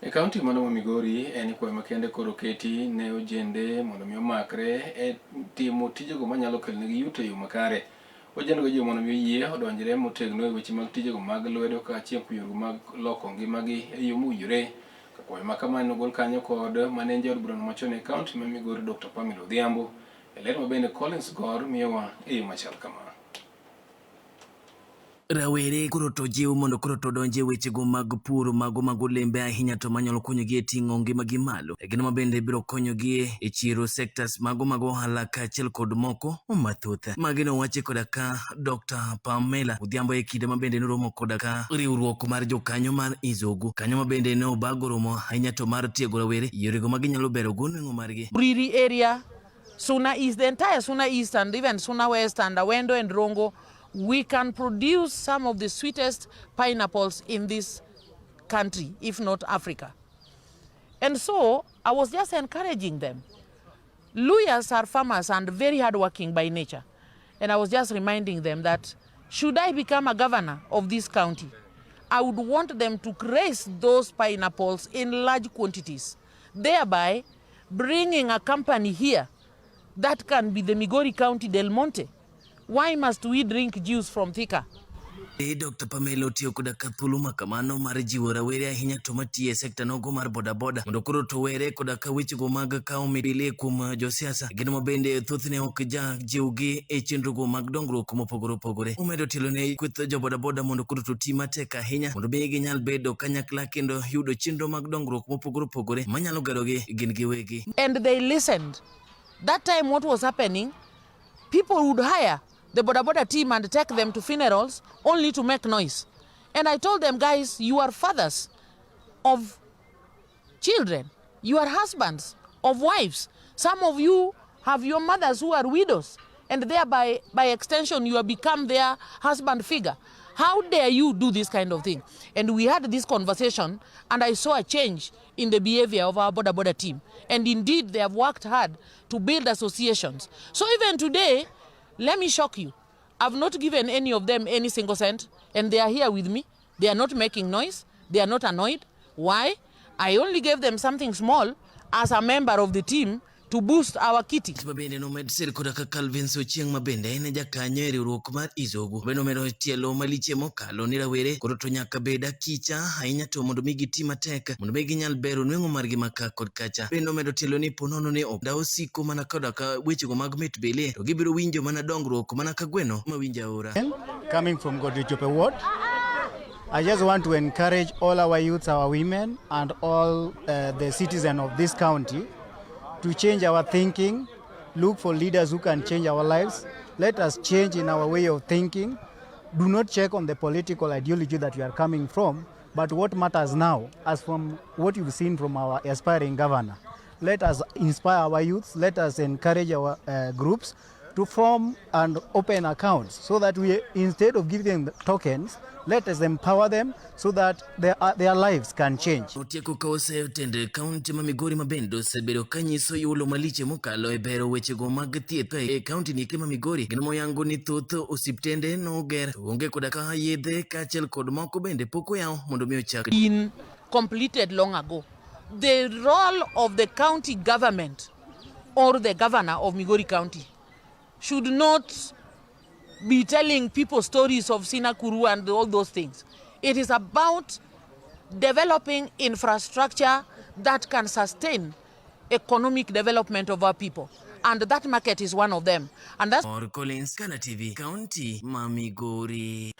E kaunti mano Migori en kwayo makende koro keti ne ojende mondo mi omakre e timo tijego manyalo kelnegi yuto e yo makare. Ojendgo ji mondo mi oyie odonjre motegno e weche mag tijego mag lwedo kaachiel kod yore mag loko ngimagi e yo mowinjore. Kwayo ma kamano nogol kanyo kod mane en jaod burano machon e kaunti ma Migori Dr. Pamela Odhiambo. E ler ma bende Collins Gor miyowa e yo machal kama. Rawere koro to jiwo mondo koro to donje wechego mag pur mag olembe ahinya to manyalo konyogi e ting'o ngimagi malo. Gino ma bende biro konyogi e chiro sectors mag ohala kaachiel kod moko mathoth. Magi nowachi koda ka Dr. Pamela Odhiambo e kinde ma bende noromo koda ka riwruok mar jokanyo mar Izogu. Kanyo ma bende ne obago romo ahinya to mar tiego rawere yorego ma ginyalo bero go nweng'o margi. Riri area, Suna East, the entire Suna East and even Suna West and Awendo and Rongo, we can produce some of the sweetest pineapples in this country, if not Africa. And so I was just encouraging them. Lawyers are farmers and very hardworking by nature. And I was just reminding them that should I become a governor of this county, I would want them to raise those pineapples in large quantities, thereby bringing a company here that can be the Migori County Del Monte. Why must we drink juice from Thika? Dr. Pamela otiyo koda ka thuolo ma kamano mar jiwo rawere ahinya to matiyo e sekta nogo mar bodaboda mondo koro to were koda ka wechego mag kawo midili kuom josiasa. Gino ma bende thothne ok jiwgi e chenrogo mag dongruok mopogore opogore. Omedo telo ne kweth jo bodaboda mondo koro to ti matek ahinya mondo mi ginyal bedo kanyakla kendo yudo chenro mag dongruok mopogore opogore manyalo gerogi gin giwegi. And they listened. That time what was happening, people would hire the boda team and take them to funerals only to make noise. And I told them, guys, you are fathers of children. You are husbands of wives. Some of you have your mothers who are widows. And thereby, by extension, you have become their husband figure. How dare you do this kind of thing? And we had this conversation, and I saw a change in the behavior of our boda team. And indeed, they have worked hard to build associations. So even today, let me shock you. I've not given any of them any single cent, and they are here with me. They are not making noise. They are not annoyed. Why? I only gave them something small as a member of the team to boost our kitty. Mabende nomed sir koda ka Calvin Sochieng mabende en jakanyo e riwruok mar Izogu. Bende nomedo tielo maliche mokalo ni rawere koro to nyaka beda kicha ahinya to mondo mi giti matek mondo mi ginyal bero nweng'o margi maka kod kacha. Bende nomedo tielo ni ponono ne ok osiko mana koda ka wechego mag mit bele to gibiro winjo mana dongruok mana ka gweno mawinjo aora. Coming from Godrichope Ward, I just want to encourage all our youths, our women, and all the citizens of this county to change our thinking, look for leaders who can change our lives. Let us change in our way of thinking. Do not check on the political ideology that we are coming from, but what matters now, as from what you've seen from our aspiring governor. Let us inspire our youths, let us encourage our groups to form and open accounts so that we, instead of giving them tokens, let us empower them so that their lives can change. Otieko ka osetende kaunti ma Migori mabende osebedo kanyiso yulo maliche mokalo e bero wechego mag thieth e kaunti ni ma Migori. Gino moyango ni thoth osiptende noger onge koda ka yedhe kaachiel kod moko bende pok oyaw mondo mi ochak. Been completed long ago. The role of the county government or the governor of Migori County should not be telling people stories of Sinakuru and all those things. It is about developing infrastructure that can sustain economic development of our people. And that market is one of them. And that's Collins, Kana TV, County, Migori.